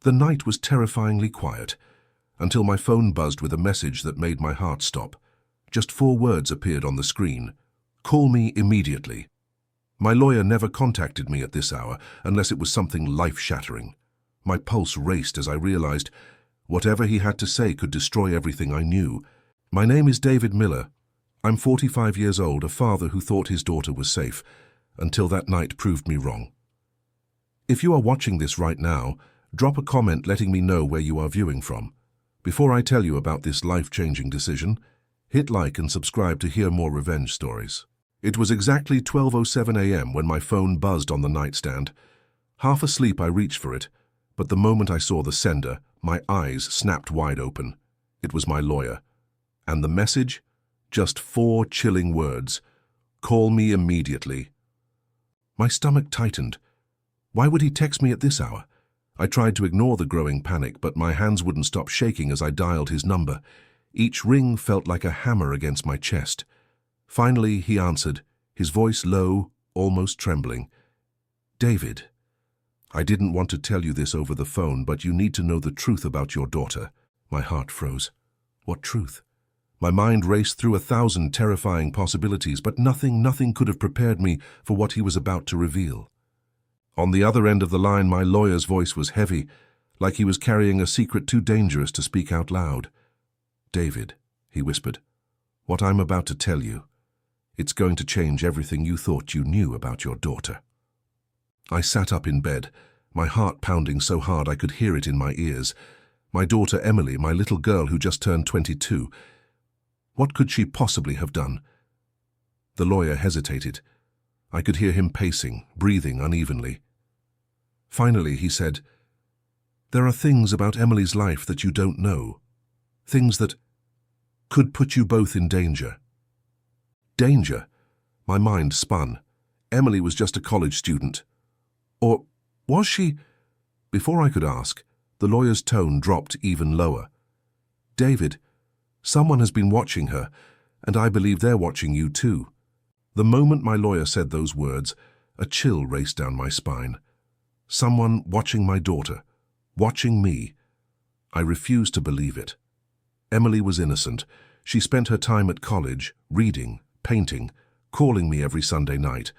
The night was terrifyingly quiet, until my phone buzzed with a message that made my heart stop. Just 4 words appeared on the screen. "Call me immediately." My lawyer never contacted me at this hour unless it was something life-shattering. My pulse raced as I realized whatever he had to say could destroy everything I knew. "My name is David Miller. I'm 45 years old, a father who thought his daughter was safe, until that night proved me wrong. If you are watching this right now, drop a comment letting me know where you are viewing from. Before I tell you about this life-changing decision, hit like and subscribe to hear more revenge stories." It was exactly 12:07 a.m. when my phone buzzed on the nightstand. Half asleep, I reached for it, but the moment I saw the sender, my eyes snapped wide open. It was my lawyer. And the message? Just 4 chilling words. "Call me immediately." My stomach tightened. Why would he text me at this hour? I tried to ignore the growing panic, but my hands wouldn't stop shaking as I dialed his number. Each ring felt like a hammer against my chest. Finally, he answered, his voice low, almost trembling. "David, I didn't want to tell you this over the phone, but you need to know the truth about your daughter." My heart froze. What truth? My mind raced through 1,000 terrifying possibilities, but nothing could have prepared me for what he was about to reveal. On the other end of the line, my lawyer's voice was heavy, like he was carrying a secret too dangerous to speak out loud. "David," he whispered, "what I'm about to tell you, it's going to change everything you thought you knew about your daughter." I sat up in bed, my heart pounding so hard I could hear it in my ears. My daughter Emily, my little girl who just turned 22. What could she possibly have done? The lawyer hesitated. I could hear him pacing, breathing unevenly. Finally, he said, "There are things about Emily's life that you don't know. Things that could put you both in danger." Danger? My mind spun. Emily was just a college student. Or was she? Before I could ask, the lawyer's tone dropped even lower. "David, someone has been watching her, and I believe they're watching you too." The moment my lawyer said those words, a chill raced down my spine. Someone watching my daughter, watching me. I refused to believe it. Emily was innocent. She spent her time at college, reading, painting, calling me every Sunday night.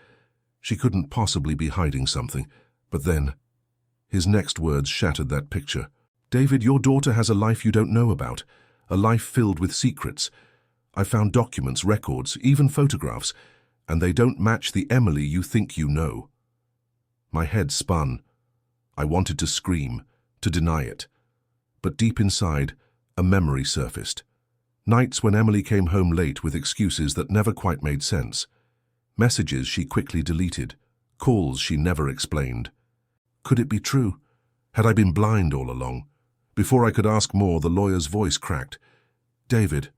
She couldn't possibly be hiding something. But then, his next words shattered that picture. "David, your daughter has a life you don't know about, a life filled with secrets. I found documents, records, even photographs, and they don't match the Emily you think you know." My head spun. I wanted to scream, to deny it. But deep inside, a memory surfaced. Nights when Emily came home late with excuses that never quite made sense. Messages she quickly deleted. Calls she never explained. Could it be true? Had I been blind all along? Before I could ask more, the lawyer's voice cracked. "David,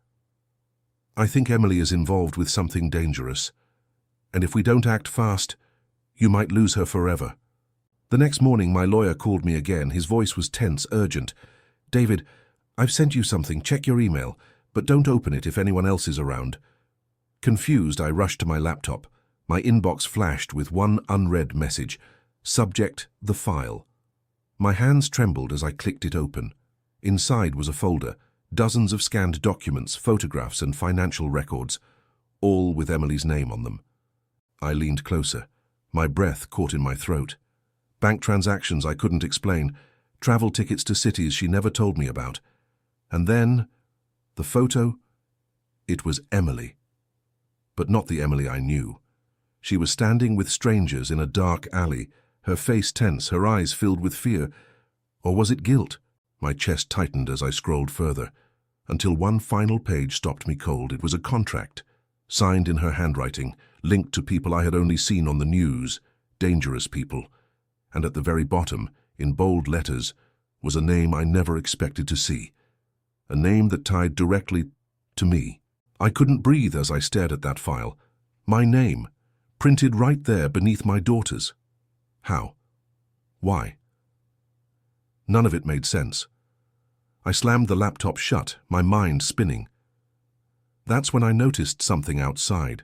I think Emily is involved with something dangerous. And if we don't act fast, you might lose her forever." The next morning, my lawyer called me again. His voice was tense, urgent. "David, I've sent you something. Check your email, but don't open it if anyone else is around." Confused, I rushed to my laptop. My inbox flashed with one unread message. Subject, "The File." My hands trembled as I clicked it open. Inside was a folder, dozens of scanned documents, photographs, and financial records, all with Emily's name on them. I leaned closer. My breath caught in my throat. Bank transactions I couldn't explain, travel tickets to cities she never told me about. And then, the photo, it was Emily. But not the Emily I knew. She was standing with strangers in a dark alley, her face tense, her eyes filled with fear. Or was it guilt? My chest tightened as I scrolled further, until one final page stopped me cold. It was a contract, signed in her handwriting, linked to people I had only seen on the news, dangerous people. And at the very bottom, in bold letters, was a name I never expected to see. A name that tied directly to me. I couldn't breathe as I stared at that file. My name, printed right there beneath my daughter's. How? Why? None of it made sense. I slammed the laptop shut, my mind spinning. That's when I noticed something outside.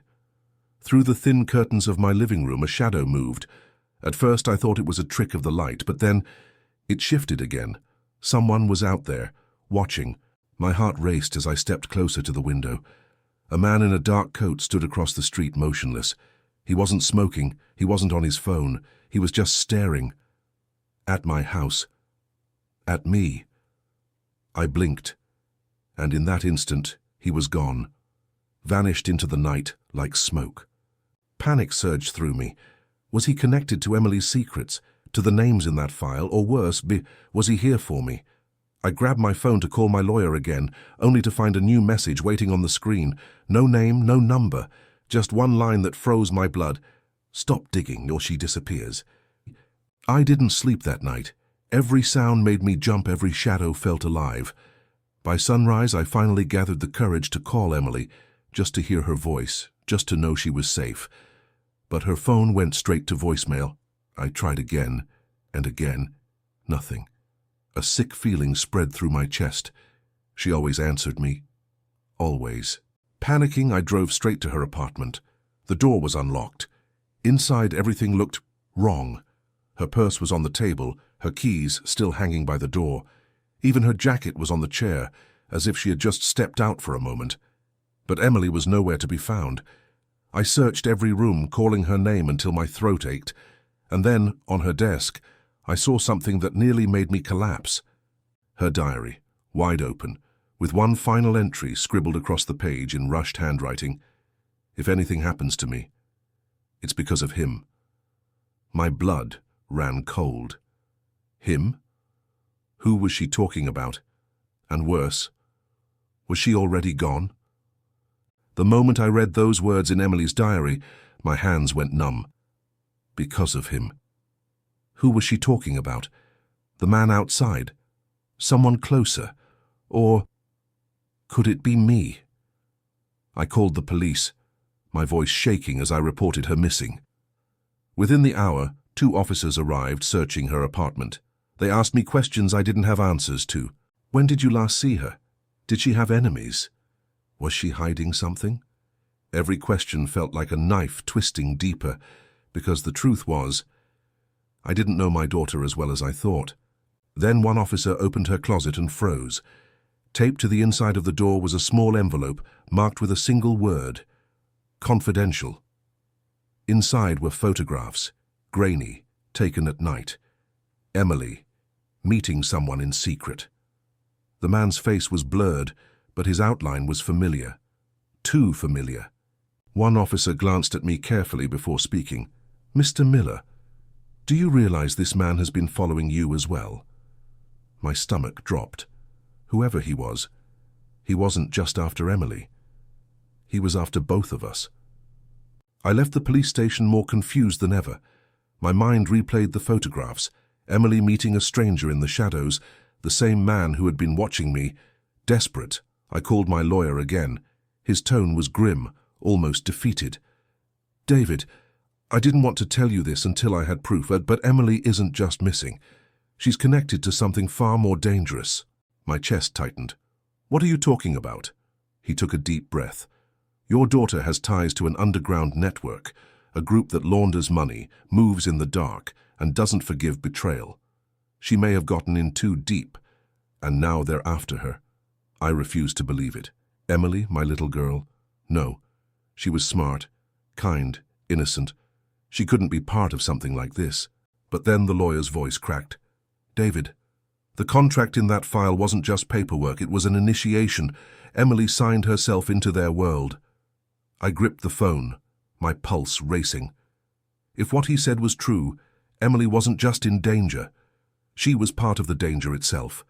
Through the thin curtains of my living room, a shadow moved. At first I thought it was a trick of the light, but then It shifted again. Someone was out there, watching. My heart raced as I stepped closer to the window. A man in a dark coat stood across the street motionless. He wasn't smoking, he wasn't on his phone, he was just staring. At my house. At me. I blinked, and in that instant, he was gone. Vanished into the night like smoke. Panic surged through me. Was he connected to Emily's secrets, to the names in that file, or worse, was he here for me? I grabbed my phone to call my lawyer again, only to find a new message waiting on the screen. No name, no number, just one line that froze my blood. Stop digging or she disappears. I didn't sleep that night. Every sound made me jump, every shadow felt alive. By sunrise, I finally gathered the courage to call Emily, just to hear her voice, just to know she was safe. But her phone went straight to voicemail. I tried again and again. Nothing. A sick feeling spread through my chest. She always answered me. Always. Panicking, I drove straight to her apartment. The door was unlocked. Inside, everything looked wrong. Her purse was on the table, her keys still hanging by the door. Even her jacket was on the chair, as if she had just stepped out for a moment. But Emily was nowhere to be found. I searched every room, calling her name until my throat ached. And then, on her desk, I saw something that nearly made me collapse. Her diary, wide open, with one final entry scribbled across the page in rushed handwriting. If anything happens to me, it's because of him. My blood ran cold. Him? Who was she talking about? And worse, was she already gone? The moment I read those words in Emily's diary, my hands went numb. Because of him. Who was she talking about? The man outside? Someone closer? Or could it be me? I called the police, my voice shaking as I reported her missing. Within the hour, 2 officers arrived searching her apartment. They asked me questions I didn't have answers to. When did you last see her? Did she have enemies? Was she hiding something? Every question felt like a knife twisting deeper, because the truth was, I didn't know my daughter as well as I thought. Then one officer opened her closet and froze. Taped to the inside of the door was a small envelope marked with a single word, confidential. Inside were photographs, grainy, taken at night. Emily, meeting someone in secret. The man's face was blurred, but his outline was familiar. Too familiar. One officer glanced at me carefully before speaking. Mr. Miller, do you realize this man has been following you as well? My stomach dropped. Whoever he wasn't just after Emily. He was after both of us. I left the police station more confused than ever. My mind replayed the photographs, Emily meeting a stranger in the shadows, the same man who had been watching me. Desperate, I called my lawyer again. His tone was grim, almost defeated. David, I didn't want to tell you this until I had proof, but Emily isn't just missing. She's connected to something far more dangerous. My chest tightened. What are you talking about? He took a deep breath. Your daughter has ties to an underground network, a group that launders money, moves in the dark, and doesn't forgive betrayal. She may have gotten in too deep, and now they're after her. I refused to believe it. Emily, my little girl? No. She was smart, kind, innocent. She couldn't be part of something like this. But then the lawyer's voice cracked. David, the contract in that file wasn't just paperwork, it was an initiation. Emily signed herself into their world. I gripped the phone, my pulse racing. If what he said was true, Emily wasn't just in danger. She was part of the danger itself.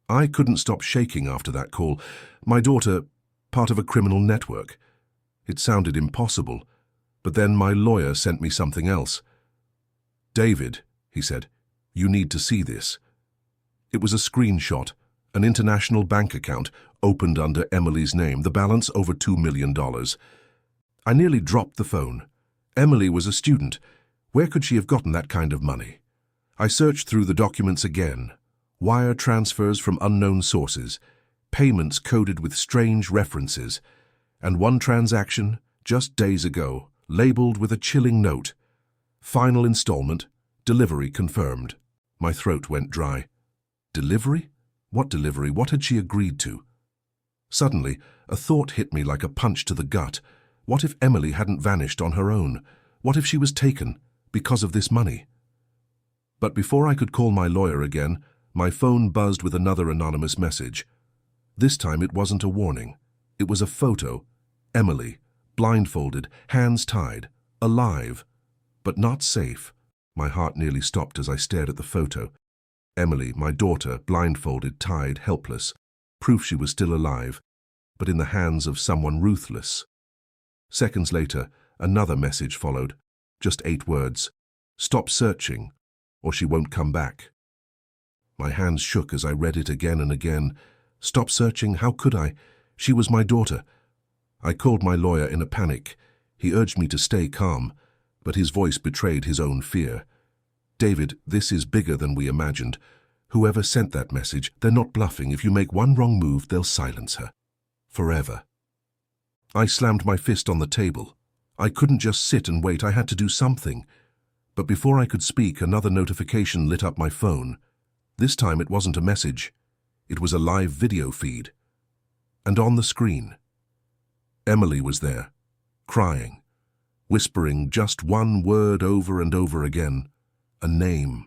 I couldn't stop shaking after that call. My daughter, part of a criminal network. It sounded impossible, but then my lawyer sent me something else. David, he said, you need to see this. It was a screenshot, an international bank account opened under Emily's name, the balance over $2 million. I nearly dropped the phone. Emily was a student. Where could she have gotten that kind of money? I searched through the documents again. Wire transfers from unknown sources, payments coded with strange references, and one transaction, just days ago, labeled with a chilling note. Final installment, delivery confirmed. My throat went dry. Delivery? What delivery? What had she agreed to? Suddenly, a thought hit me like a punch to the gut. What if Emily hadn't vanished on her own? What if she was taken because of this money? But before I could call my lawyer again, my phone buzzed with another anonymous message. This time it wasn't a warning. It was a photo. Emily, blindfolded, hands tied, alive, but not safe. My heart nearly stopped as I stared at the photo. Emily, my daughter, blindfolded, tied, helpless. Proof she was still alive, but in the hands of someone ruthless. Seconds later, another message followed. Just 8 words. Stop searching, or she won't come back. My hands shook as I read it again and again. Stop searching? How could I? She was my daughter. I called my lawyer in a panic. He urged me to stay calm, but his voice betrayed his own fear. David, this is bigger than we imagined. Whoever sent that message, they're not bluffing. If you make one wrong move, they'll silence her. Forever. I slammed my fist on the table. I couldn't just sit and wait. I had to do something. But before I could speak, another notification lit up my phone. This time it wasn't a message. It was a live video feed. And on the screen, Emily was there, crying, whispering just one word over and over again. A name.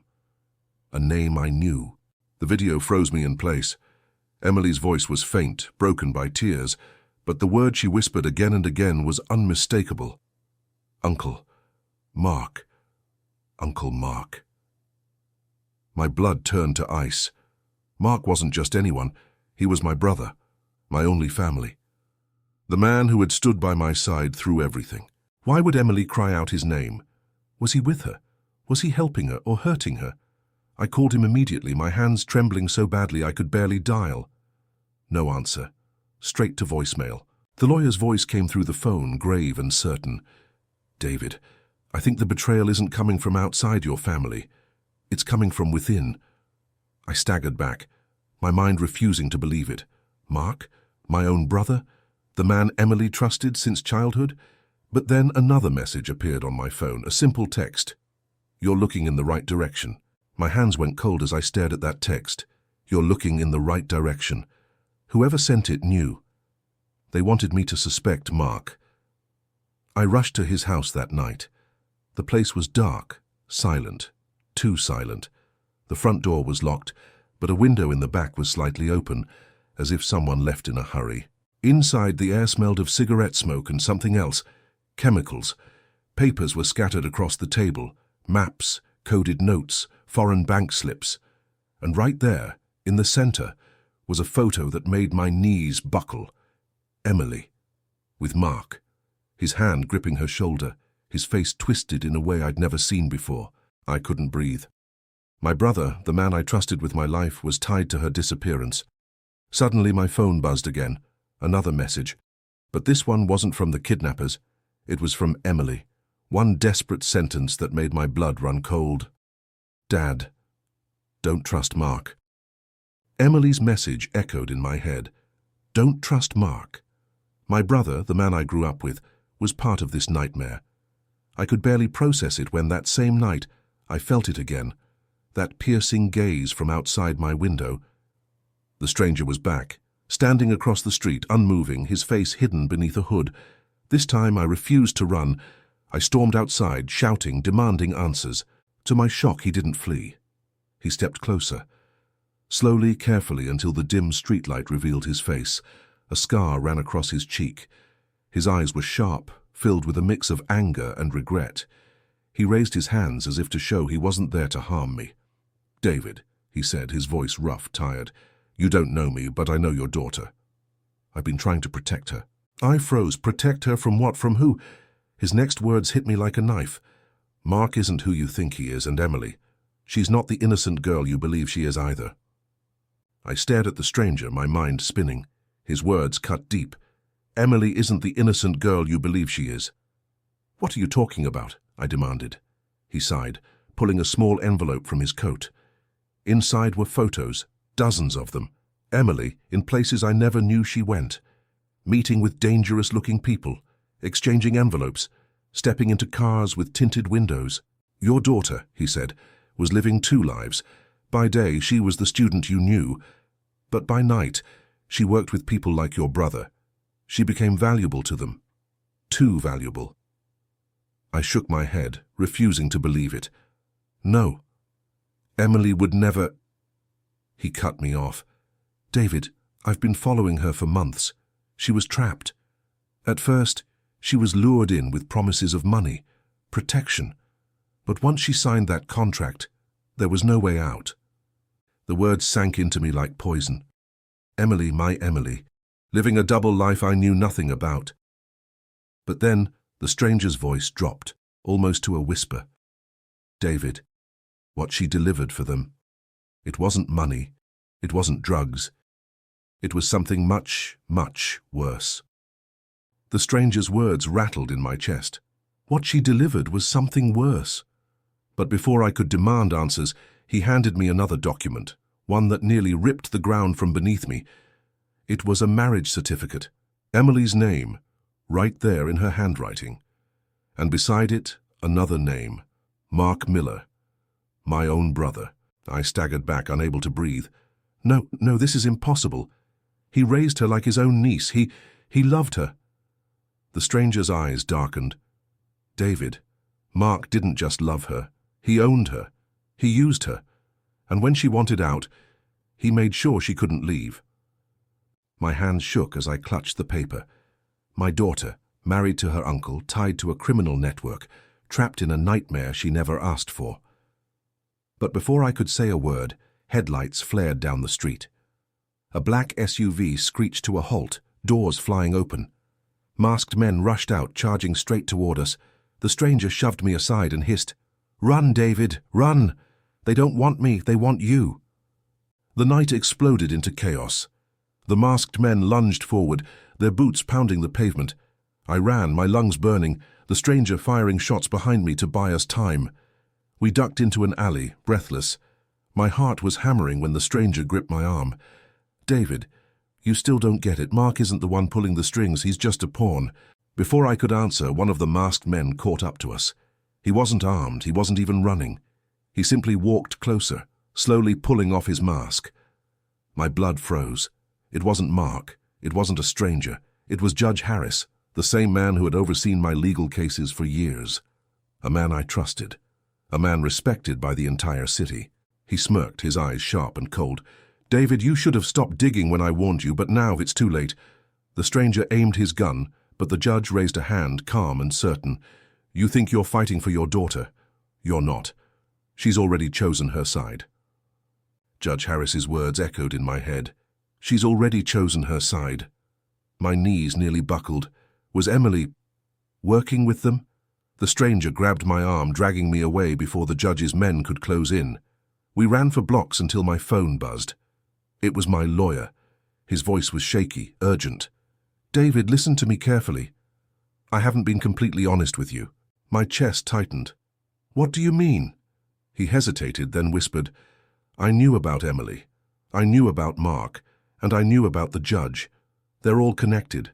A name I knew. The video froze me in place. Emily's voice was faint, broken by tears, but the word she whispered again and again was unmistakable. Uncle. Mark. Uncle Mark. My blood turned to ice. Mark wasn't just anyone. He was my brother, my only family. The man who had stood by my side through everything. Why would Emily cry out his name? Was he with her? Was he helping her or hurting her? I called him immediately, my hands trembling so badly I could barely dial. No answer. Straight to voicemail. The lawyer's voice came through the phone, grave and certain. David, I think the betrayal isn't coming from outside your family. It's coming from within. I staggered back, my mind refusing to believe it. Mark? My own brother? The man Emily trusted since childhood? But then another message appeared on my phone, a simple text. You're looking in the right direction. My hands went cold as I stared at that text. You're looking in the right direction. Whoever sent it knew. They wanted me to suspect Mark. I rushed to his house that night. The place was dark, silent, too silent. The front door was locked, but a window in the back was slightly open, as if someone left in a hurry. Inside, the air smelled of cigarette smoke and something else, chemicals. Papers were scattered across the table, maps, coded notes, foreign bank slips. And right there, in the center, was a photo that made my knees buckle. Emily, with Mark, his hand gripping her shoulder, his face twisted in a way I'd never seen before. I couldn't breathe. My brother, the man I trusted with my life, was tied to her disappearance. Suddenly my phone buzzed again, another message. But this one wasn't from the kidnappers. It was from Emily. One desperate sentence that made my blood run cold. Dad, don't trust Mark. Emily's message echoed in my head. Don't trust Mark. My brother, the man I grew up with, was part of this nightmare. I could barely process it when that same night I felt it again, that piercing gaze from outside my window. The stranger was back, standing across the street, unmoving, his face hidden beneath a hood. This time I refused to run. I stormed outside, shouting, demanding answers. To my shock, he didn't flee. He stepped closer, slowly, carefully, until the dim streetlight revealed his face. A scar ran across his cheek. His eyes were sharp, filled with a mix of anger and regret. He raised his hands as if to show he wasn't there to harm me. David, he said, his voice rough, tired. You don't know me, but I know your daughter. I've been trying to protect her. I froze. Protect her from what? From who? His next words hit me like a knife. Mark isn't who you think he is, and Emily. She's not the innocent girl you believe she is either. I stared at the stranger, my mind spinning. His words cut deep. Emily isn't the innocent girl you believe she is. What are you talking about? I demanded. He sighed, pulling a small envelope from his coat. Inside were photos, dozens of them. Emily, in places I never knew she went. Meeting with dangerous-looking people, exchanging envelopes, stepping into cars with tinted windows. Your daughter, he said, was living 2 lives, By day, she was the student you knew, but by night, she worked with people like your brother. She became valuable to them. Too valuable. I shook my head, refusing to believe it. No. Emily would never... He cut me off. David, I've been following her for months. She was trapped. At first, she was lured in with promises of money, protection. But once she signed that contract, there was no way out. The words sank into me like poison. Emily, my Emily, living a double life I knew nothing about. But then, the stranger's voice dropped, almost to a whisper. David, what she delivered for them. It wasn't money. It wasn't drugs. It was something much, much worse. The stranger's words rattled in my chest. What she delivered was something worse. But before I could demand answers, he handed me another document, one that nearly ripped the ground from beneath me. It was a marriage certificate, Emily's name, right there in her handwriting. And beside it, another name, Mark Miller, my own brother. I staggered back, unable to breathe. No, this is impossible. He raised her like his own niece. He loved her. The stranger's eyes darkened. David, Mark didn't just love her. He owned her. He used her. And when she wanted out, he made sure she couldn't leave. My hands shook as I clutched the paper. My daughter, married to her uncle, tied to a criminal network, trapped in a nightmare she never asked for. But before I could say a word, headlights flared down the street. A black SUV screeched to a halt, doors flying open. Masked men rushed out, charging straight toward us. The stranger shoved me aside and hissed, "Run, David, run! They don't want me, they want you." The night exploded into chaos. The masked men lunged forward, their boots pounding the pavement. I ran, my lungs burning, the stranger firing shots behind me to buy us time. We ducked into an alley, breathless. My heart was hammering when the stranger gripped my arm. "David, you still don't get it. Mark isn't the one pulling the strings, he's just a pawn." Before I could answer, one of the masked men caught up to us. He wasn't armed, he wasn't even running. He simply walked closer, slowly pulling off his mask. My blood froze. It wasn't Mark, it wasn't a stranger. It was Judge Harris, the same man who had overseen my legal cases for years. A man I trusted. A man respected by the entire city. He smirked, his eyes sharp and cold. "David, you should have stopped digging when I warned you, but now it's too late." The stranger aimed his gun, but the judge raised a hand, calm and certain. "You think you're fighting for your daughter? You're not. She's already chosen her side." Judge Harris's words echoed in my head. She's already chosen her side. My knees nearly buckled. Was Emily working with them? The stranger grabbed my arm, dragging me away before the judge's men could close in. We ran for blocks until my phone buzzed. It was my lawyer. His voice was shaky, urgent. "David, listen to me carefully. I haven't been completely honest with you." My chest tightened. "What do you mean?" He hesitated, then whispered, "I knew about Emily. I knew about Mark. And I knew about the judge. They're all connected.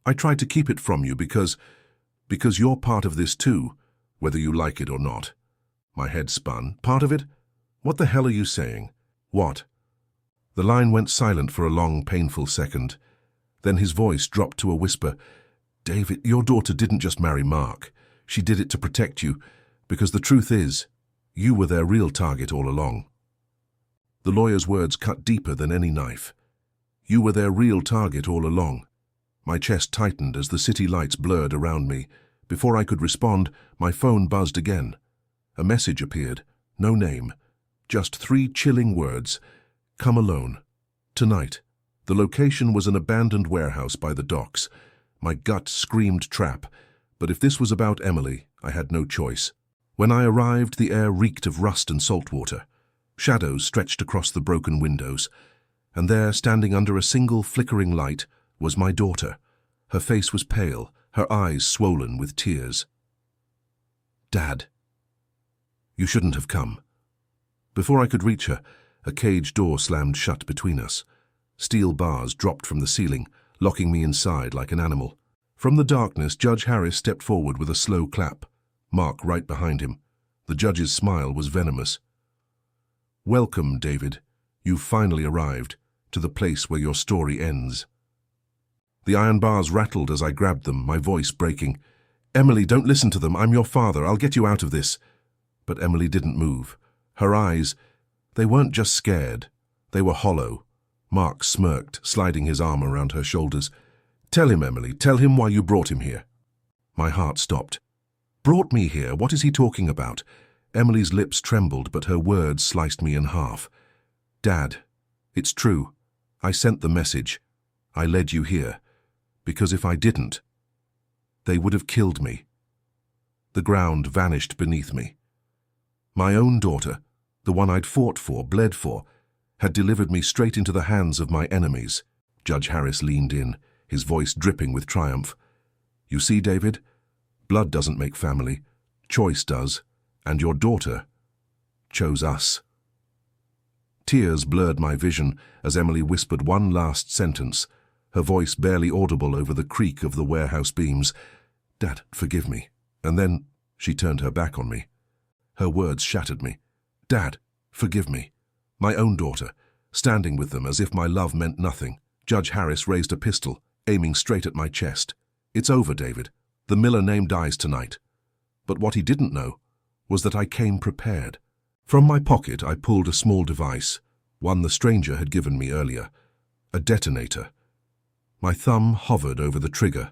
I tried to keep it from you because you're part of this too, whether you like it or not." My head spun. "Part of it? What the hell are you saying?" "What?" The line went silent for a long, painful second. Then his voice dropped to a whisper. "David, your daughter didn't just marry Mark. She did it to protect you, because the truth is, you were their real target all along." The lawyer's words cut deeper than any knife. You were their real target all along. My chest tightened as the city lights blurred around me. Before I could respond, my phone buzzed again. A message appeared. No name. Just 3 chilling words. "Come alone. Tonight." The location was an abandoned warehouse by the docks. My gut screamed trap. But if this was about Emily, I had no choice. When I arrived, the air reeked of rust and salt water. Shadows stretched across the broken windows. And there, standing under a single flickering light, was my daughter. Her face was pale, her eyes swollen with tears. "Dad." "You shouldn't have come." Before I could reach her, a cage door slammed shut between us. Steel bars dropped from the ceiling, locking me inside like an animal. From the darkness, Judge Harris stepped forward with a slow clap, Mark right behind him. The judge's smile was venomous. Welcome, David. You've finally arrived to the place where your story ends. The iron bars rattled as I grabbed them, my voice breaking. Emily, don't listen to them. I'm your father. I'll get you out of this. But Emily didn't move. Her eyes, they weren't just scared. They were hollow. Mark smirked, sliding his arm around her shoulders. Tell him, Emily. Tell him why you brought him here. My heart stopped. Brought me here? What is he talking about? Emily's lips trembled, but her words sliced me in half. Dad, it's true. I sent the message. I led you here. Because if I didn't, they would have killed me. The ground vanished beneath me. My own daughter, the one I'd fought for, bled for, had delivered me straight into the hands of my enemies. Judge Harris leaned in, his voice dripping with triumph. You see, David, blood doesn't make family. Choice does, and your daughter chose us. Tears blurred my vision as Emily whispered one last sentence, her voice barely audible over the creak of the warehouse beams. Dad, forgive me. And then she turned her back on me. Her words shattered me. Dad, forgive me. My own daughter, standing with them as if my love meant nothing. Judge Harris raised a pistol, aiming straight at my chest. It's over, David. The Miller name dies tonight. But what he didn't know was that I came prepared. From my pocket I pulled a small device, one the stranger had given me earlier. A detonator. My thumb hovered over the trigger.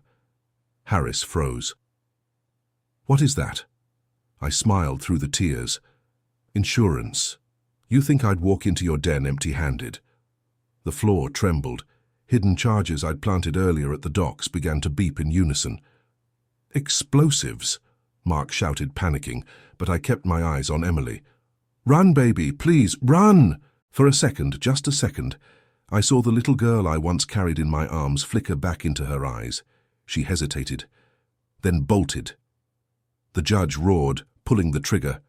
Harris froze. What is that? I smiled through the tears. Insurance. You think I'd walk into your den empty-handed? The floor trembled. Hidden charges I'd planted earlier at the docks began to beep in unison. Explosives, Mark shouted, panicking, but I kept my eyes on Emily. Run, baby, please, run! For a second, just a second, I saw the little girl I once carried in my arms flicker back into her eyes. She hesitated, then bolted. The judge roared, pulling the trigger.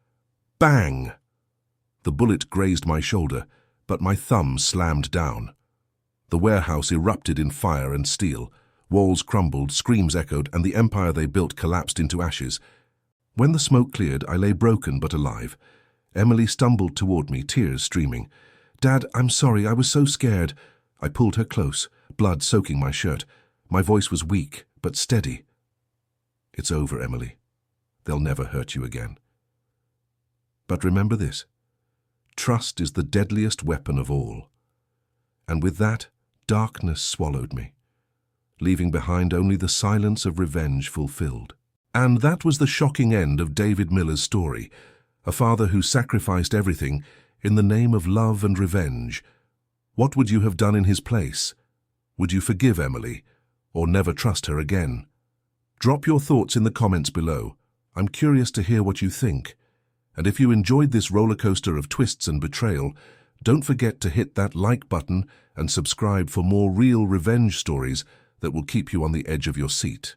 Bang! The bullet grazed my shoulder, but my thumb slammed down. The warehouse erupted in fire and steel. Walls crumbled, screams echoed, and the empire they built collapsed into ashes. When the smoke cleared, I lay broken but alive. Emily stumbled toward me, tears streaming. Dad, I'm sorry, I was so scared. I pulled her close, blood soaking my shirt. My voice was weak, but steady. It's over, Emily. They'll never hurt you again. But remember this. Trust is the deadliest weapon of all. And with that, darkness swallowed me, leaving behind only the silence of revenge fulfilled. And that was the shocking end of David Miller's story, a father who sacrificed everything in the name of love and revenge. What would you have done in his place? Would you forgive Emily, or never trust her again? Drop your thoughts in the comments below. I'm curious to hear what you think. And if you enjoyed this rollercoaster of twists and betrayal, don't forget to hit that like button and subscribe for more real revenge stories that will keep you on the edge of your seat.